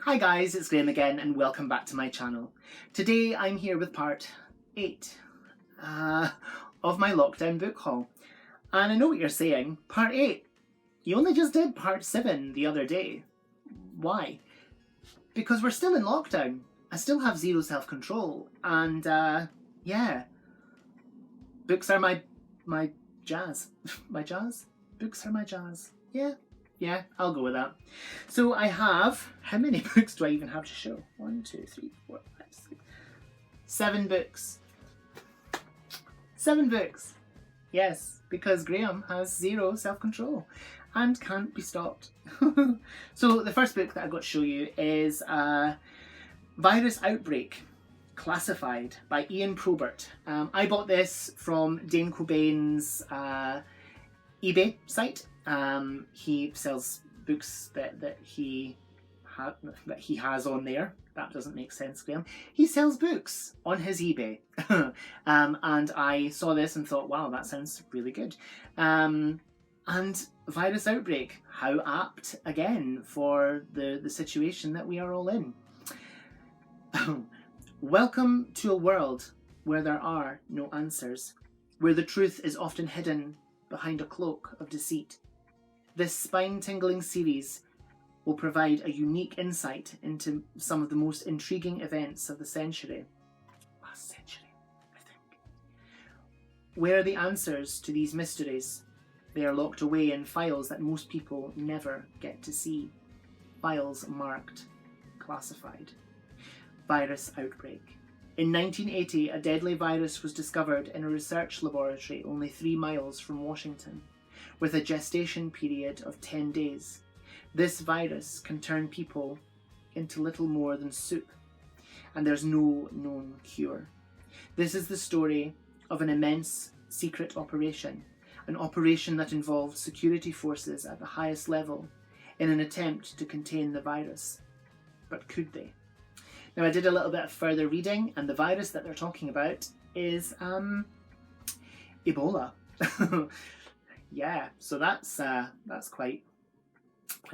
Hi guys, it's Graham again and welcome back to my channel. Today I'm here with part 8 of my lockdown book haul. And I know what you're saying, part 8? You only just did part 7 the other day. Why? Because we're still in lockdown. I still have zero self-control and yeah. Books are my jazz. My jazz? Books are my jazz. Yeah, I'll go with that. So I have, how many books do I even have to show? 1, 2, 3, 4, 5, 6, 7 books. 7 books. Yes, because Graham has zero self-control and can't be stopped. So the first book that I've got to show you is Virus Outbreak, Classified by Ian Probert. I bought this from Dane Cobain's eBay site. He sells books that he has on there. That doesn't make sense, Graham. He sells books on his eBay. And I saw this and thought, wow, that sounds really good. And Virus Outbreak, how apt again for the situation that we are all in. Welcome to a world where there are no answers, where the truth is often hidden behind a cloak of deceit. This spine-tingling series will provide a unique insight into some of the most intriguing events of the century. Last century, I think. Where are the answers to these mysteries? They are locked away in files that most people never get to see. Files marked classified. Virus Outbreak. In 1980, a deadly virus was discovered in a research laboratory only 3 miles from Washington, with a gestation period of 10 days. This virus can turn people into little more than soup, and there's no known cure. This is the story of an immense secret operation, an operation that involved security forces at the highest level in an attempt to contain the virus. But could they? Now, I did a little bit of further reading, and the virus that they're talking about is Ebola. Yeah, so that's quite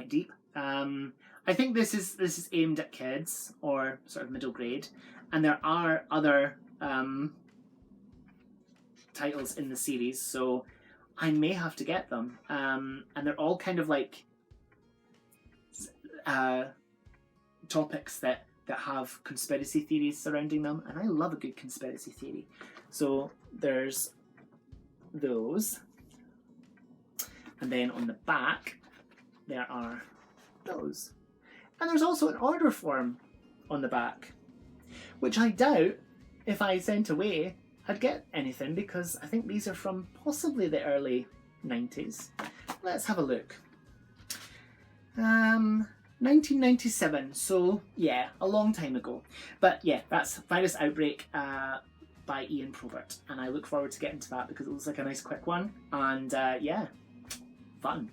deep. I think this is aimed at kids or sort of middle grade, and there are other titles in the series, so I may have to get them. And they're all kind of like topics that have conspiracy theories surrounding them, and I love a good conspiracy theory. So there's those. And then on the back, there are those. And there's also an order form on the back, which I doubt, if I sent away, I'd get anything, because I think these are from possibly the early 90s. Let's have a look. 1997, so yeah, a long time ago. But yeah, that's Virus Outbreak by Ian Probert, and I look forward to getting to that because it looks like a nice quick one, and yeah, fun.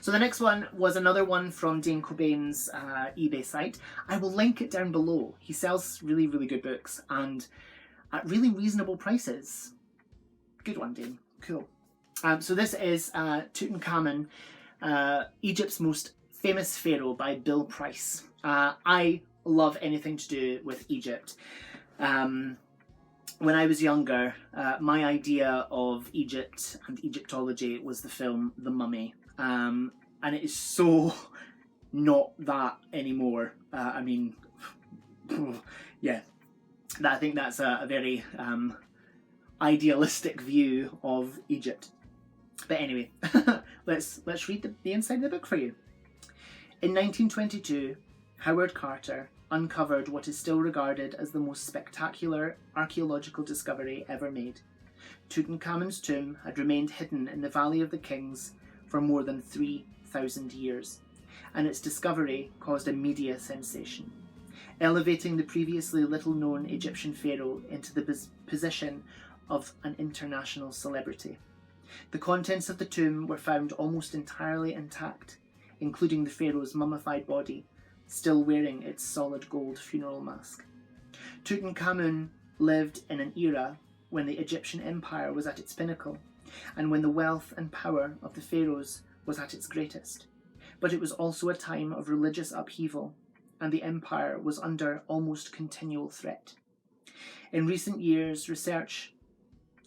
So the next one was another one from Dane Cobain's eBay site. I will link it down below. He sells really, really good books and at really reasonable prices. Good one, Dane. Cool. So this is Tutankhamen, Egypt's most famous pharaoh by Bill Price. I love anything to do with Egypt. When I was younger, my idea of Egypt and Egyptology was the film The Mummy. And it is so not that anymore. I mean, yeah, I think that's a very idealistic view of Egypt. But anyway, let's read the inside of the book for you. In 1922, Howard Carter uncovered what is still regarded as the most spectacular archaeological discovery ever made. Tutankhamun's tomb had remained hidden in the Valley of the Kings for more than 3,000 years, and its discovery caused a media sensation, elevating the previously little-known Egyptian pharaoh into the position of an international celebrity. The contents of the tomb were found almost entirely intact, including the pharaoh's mummified body, still wearing its solid gold funeral mask. Tutankhamun lived in an era when the Egyptian empire was at its pinnacle, and when the wealth and power of the pharaohs was at its greatest. But it was also a time of religious upheaval and the empire was under almost continual threat. In recent years, research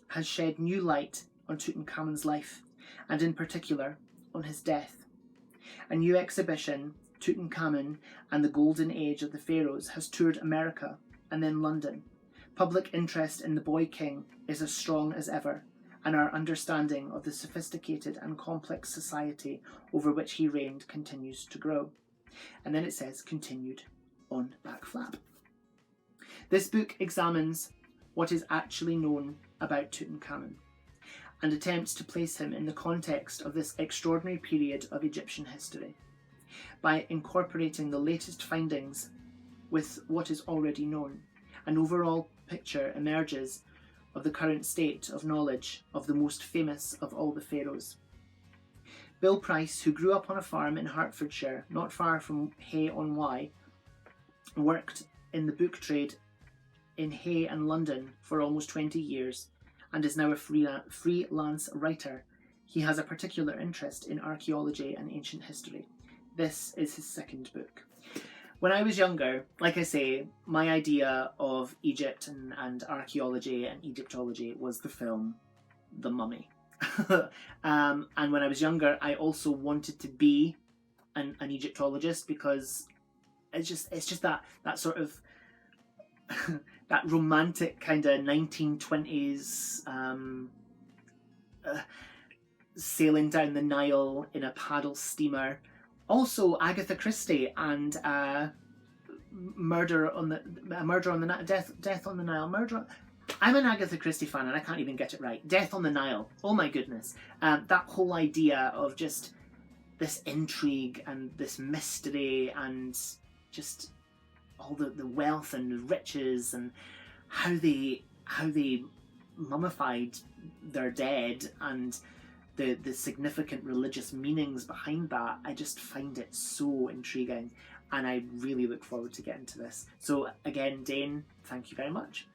has shed new light on Tutankhamun's life, and in particular on his death. A new exhibition, Tutankhamen and the Golden Age of the Pharaohs, has toured America and then London. Public interest in the boy king is as strong as ever, and our understanding of the sophisticated and complex society over which he reigned continues to grow. And then it says, continued on back flap. This book examines what is actually known about Tutankhamen and attempts to place him in the context of this extraordinary period of Egyptian history by incorporating the latest findings with what is already known. An overall picture emerges of the current state of knowledge of the most famous of all the pharaohs. Bill Price, who grew up on a farm in Hertfordshire, not far from Hay-on-Wye, worked in the book trade in Hay and London for almost 20 years and is now a freelance writer. He has a particular interest in archaeology and ancient history. This is his second book. When I was younger, like I say, my idea of Egypt and archaeology and Egyptology was the film The Mummy. And when I was younger, I also wanted to be an Egyptologist, because it's just that sort of that romantic kind of 1920s sailing down the Nile in a paddle steamer. Also, Agatha Christie and Death on the Nile. I'm an Agatha Christie fan and I can't even get it right. Death on the Nile. Oh my goodness. That whole idea of just this intrigue and this mystery and just all the wealth and riches and how they mummified their dead and the significant religious meanings behind that. I just find it so intriguing, and I really look forward to getting to this. So again, Dane, thank you very much.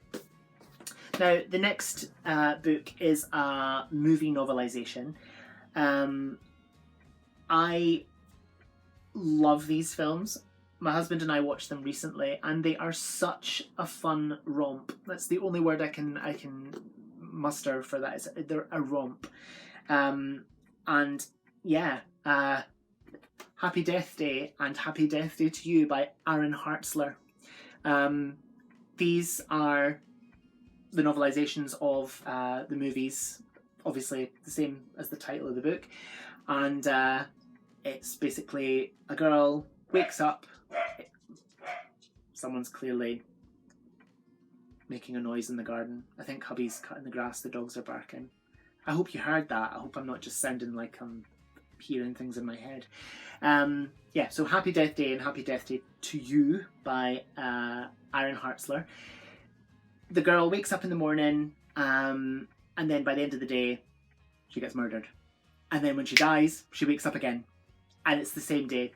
Now, the next book is a movie novelisation. I love these films. My husband and I watched them recently, and they are such a fun romp. That's the only word I can muster for that. They're a romp. And yeah, Happy Death Day and Happy Death Day to You by Aaron Hartzler. These are the novelizations of the movies, obviously the same as the title of the book. And it's basically a girl wakes up, someone's clearly making a noise in the garden. I think hubby's cutting the grass, the dogs are barking. I hope you heard that. I hope I'm not just sounding like I'm hearing things in my head. Yeah, so Happy Death Day and Happy Death Day to You by Aaron Hartzler. The girl wakes up in the morning, and then by the end of the day, she gets murdered. And then when she dies, she wakes up again. And it's the same day.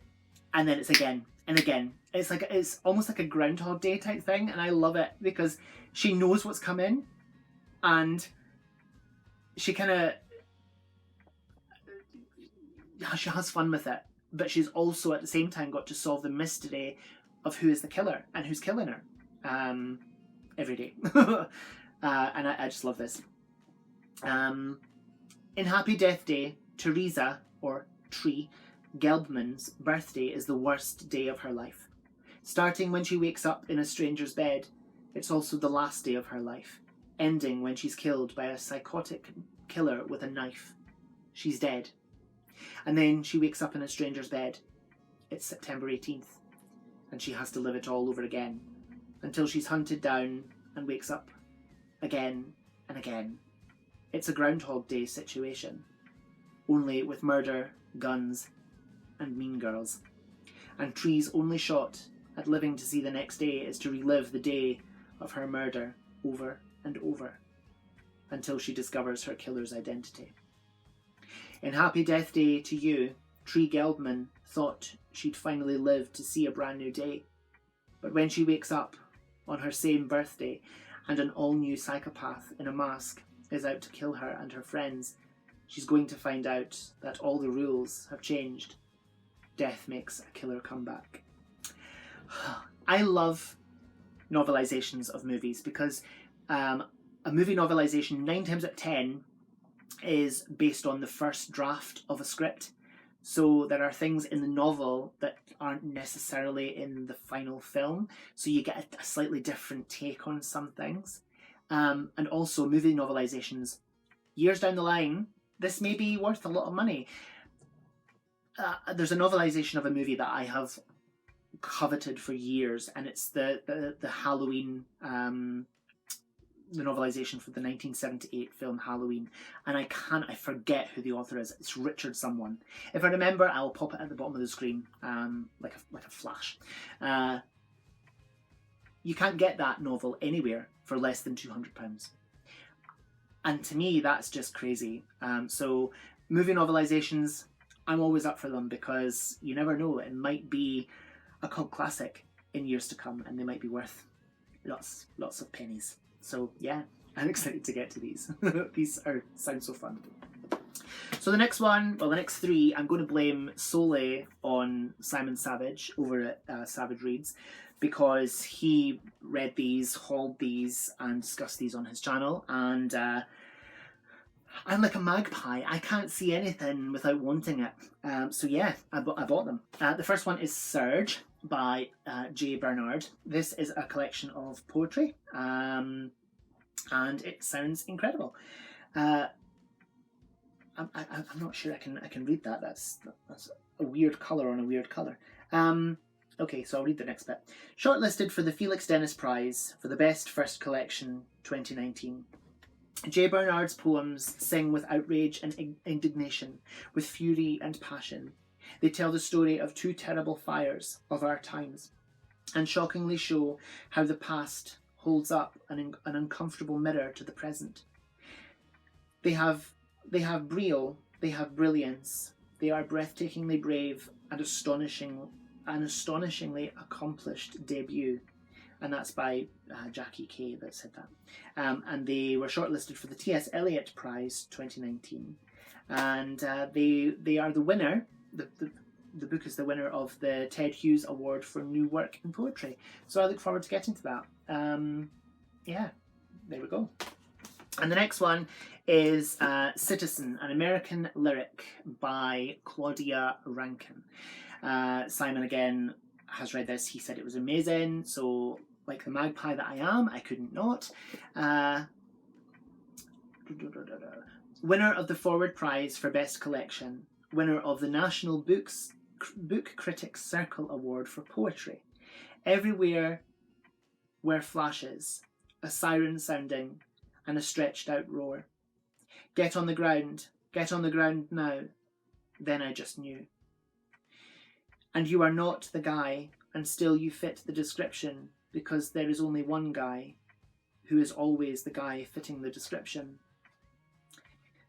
And then it's again and again. It's almost like a Groundhog Day type thing, and I love it because she knows what's coming, and she has fun with it, but she's also at the same time got to solve the mystery of who is the killer and who's killing her every day. And I just love this. In Happy Death Day, Teresa, or Tree, Gelbman's birthday is the worst day of her life. Starting when she wakes up in a stranger's bed, it's also the last day of her life, ending when she's killed by a psychotic killer with a knife. She's dead. And then she wakes up in a stranger's bed. It's September 18th, and she has to live it all over again, until she's hunted down and wakes up again and again. It's a Groundhog Day situation, only with murder, guns, and mean girls. And Tree's only shot at living to see the next day is to relive the day of her murder over and over, until she discovers her killer's identity. In Happy Death Day to You, Tree Gelbman thought she'd finally live to see a brand new day. But when she wakes up on her same birthday and an all-new psychopath in a mask is out to kill her and her friends, she's going to find out that all the rules have changed. Death makes a killer comeback. I love novelizations of movies because a movie novelization 9 times out of 10 is based on the first draft of a script. So there are things in the novel that aren't necessarily in the final film. So you get a slightly different take on some things. And also movie novelizations, years down the line, this may be worth a lot of money. There's a novelization of a movie that I have coveted for years, and it's the Halloween, the novelization for the 1978 film Halloween, and I forget who the author is. It's Richard someone. If I remember, I will pop it at the bottom of the screen, like a flash. You can't get that novel anywhere for less than £200, and to me that's just crazy. So movie novelizations, I'm always up for them because you never know, it might be a cult classic in years to come, and they might be worth lots of pennies. So yeah, I'm excited to get to these. These sound so fun. So the next one, well, the next three, I'm going to blame solely on Simon Savage over at Savage Reads, because he read these, hauled these, and discussed these on his channel, and I'm like a magpie. I can't see anything without wanting it. So yeah, I bought them. The first one is Surge by J. Bernard. This is a collection of poetry, and it sounds incredible. I'm not sure I can read that. That's a weird colour on a weird colour. Okay, so I'll read the next bit. Shortlisted for the Felix Dennis Prize for the Best First Collection 2019. J. Bernard's poems sing with outrage and indignation, with fury and passion. They tell the story of two terrible fires of our times, and shockingly show how the past holds up an uncomfortable mirror to the present. They have brio, they have brilliance, they are breathtakingly brave and astonishingly accomplished debut. And that's by Jackie Kay that said that. And they were shortlisted for the T.S. Eliot Prize 2019. And they are the winner, the book is the winner of the Ted Hughes Award for New Work in Poetry. So I look forward to getting to that. Yeah, there we go. And the next one is Citizen, an American lyric by Claudia Rankine. Simon, again, has read this. He said it was amazing. So, like the magpie that I am, I couldn't not. Winner of the Forward Prize for Best Collection. Winner of the National Book Critics Circle Award for Poetry. Everywhere were flashes, a siren sounding, and a stretched out roar. Get on the ground now. Then I just knew. And you are not the guy, and still you fit the description, because there is only one guy, who is always the guy fitting the description.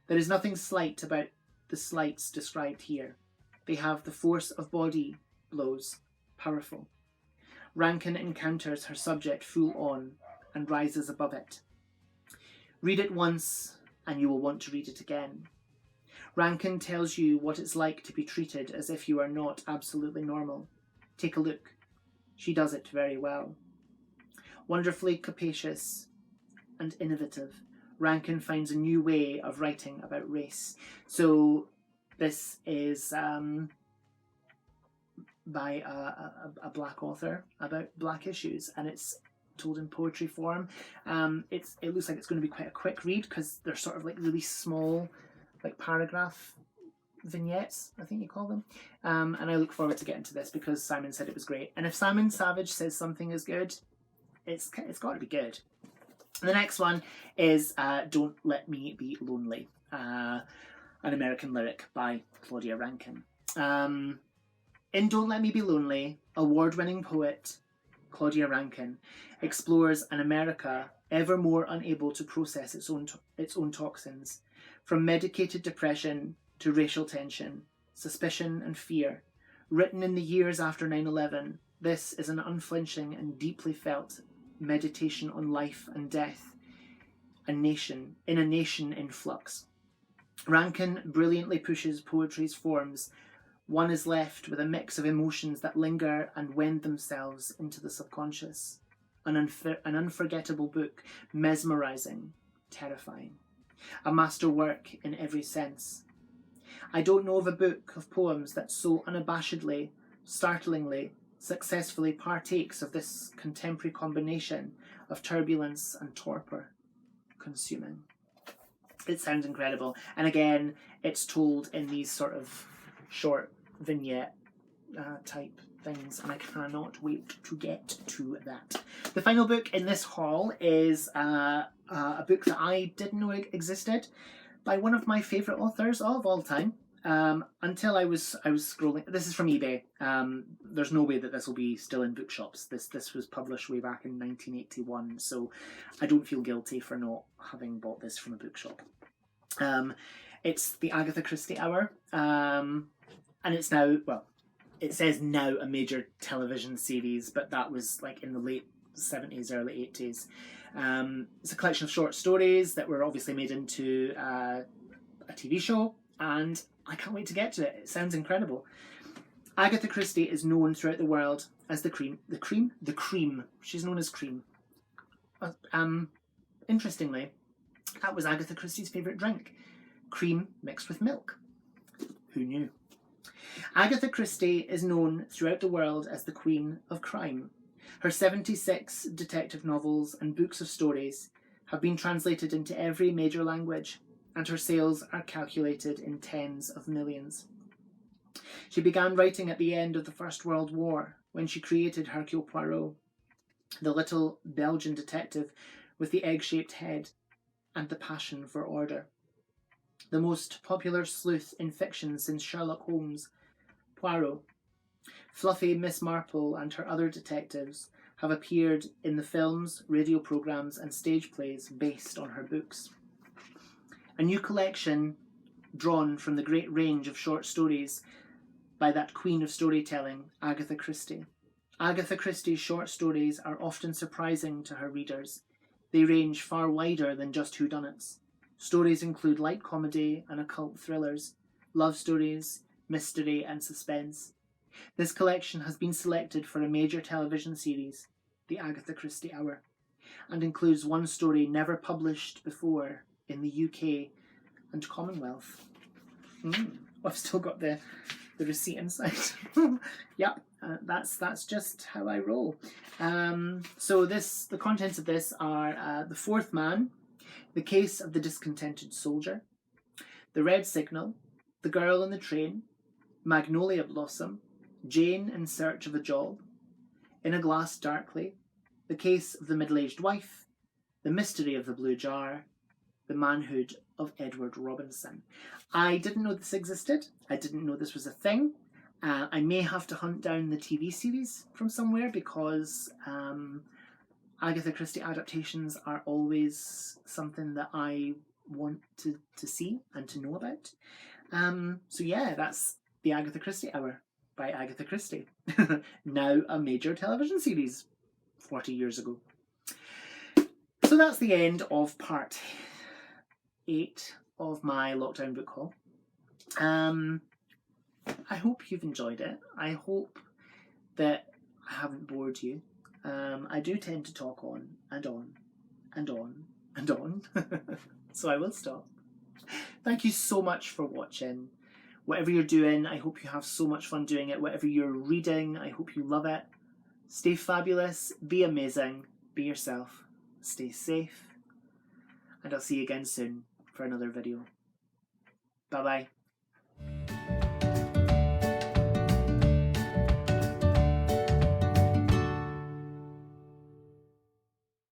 There is nothing slight about the slights described here. They have the force of body blows, powerful. Rankine encounters her subject full on, and rises above it. Read it once, and you will want to read it again. Rankine tells you what it's like to be treated as if you are not absolutely normal. Take a look. She does it very well. Wonderfully capacious and innovative, Rankine finds a new way of writing about race. So this is by a black author about black issues, and it's told in poetry form. It looks like it's going to be quite a quick read because they're sort of like really small, like paragraph vignettes, I think you call them. And I look forward to getting to this because Simon said it was great. And if Simon Savage says something is good, it's got to be good. The next one is Don't Let Me Be Lonely, an American lyric by Claudia Rankine. In Don't Let Me Be Lonely, award-winning poet Claudia Rankine explores an America ever more unable to process its own toxins, from medicated depression to racial tension, suspicion and fear. Written in the years after 9/11, this is an unflinching and deeply felt meditation on life and death, in a nation in flux. Rankine brilliantly pushes poetry's forms one is left with a mix of emotions that linger and wend themselves into the subconscious. An unforgettable book, mesmerising, terrifying. A masterwork in every sense. I don't know of a book of poems that so unabashedly, startlingly, successfully partakes of this contemporary combination of turbulence and torpor. Consuming. It sounds incredible. And again, it's told in these sort of short vignette type things, and I cannot wait to get to that. The final book in this haul is a book that I didn't know existed, by one of my favourite authors of all time. Until I was scrolling. This is from eBay. There's no way that this will be still in bookshops. This was published way back in 1981, so I don't feel guilty for not having bought this from a bookshop. It's the Agatha Christie Hour, and it's now, well, it says now a major television series, but that was like in the late 70s, early 80s. It's a collection of short stories that were obviously made into a TV show, and I can't wait to get to it. It sounds incredible. Agatha Christie is known throughout the world as the cream. The cream? The cream. She's known as cream. Interestingly, that was Agatha Christie's favourite drink. Cream mixed with milk. Who knew? Agatha Christie is known throughout the world as the Queen of Crime. Her 76 detective novels and books of stories have been translated into every major language, and her sales are calculated in tens of millions. She began writing at the end of the First World War, when she created Hercule Poirot, the little Belgian detective with the egg-shaped head and the passion for order. The most popular sleuth in fiction since Sherlock Holmes, Poirot. Fluffy Miss Marple and her other detectives have appeared in the films, radio programmes and stage plays based on her books. A new collection drawn from the great range of short stories by that queen of storytelling, Agatha Christie. Agatha Christie's short stories are often surprising to her readers. They range far wider than just whodunits. Stories include light comedy and occult thrillers, love stories, mystery and suspense. This collection has been selected for a major television series, The Agatha Christie Hour, and includes one story never published before in the UK and Commonwealth. I've still got the receipt inside. Yep, that's just how I roll. So the contents of this are The Fourth Man, The Case of the Discontented Soldier, The Red Signal, The Girl on the Train, Magnolia Blossom, Jane in Search of a Job, In a Glass Darkly, The Case of the Middle-Aged Wife, The Mystery of the Blue Jar, The Manhood of Edward Robinson. I didn't know this existed. I didn't know this was a thing. I may have to hunt down the TV series from somewhere, because Agatha Christie adaptations are always something that I want to see and to know about. So yeah, that's The Agatha Christie Hour by Agatha Christie. Now a major television series 40 years ago. So that's the end of part 8 of my lockdown book haul. I hope you've enjoyed it. I hope that I haven't bored you. I do tend to talk on and on and on and on. So I will stop. Thank you so much for watching. Whatever you're doing, I hope you have so much fun doing it. Whatever you're reading, I hope you love it. Stay fabulous, be amazing, be yourself, stay safe, and I'll see you again soon for another video. Bye bye.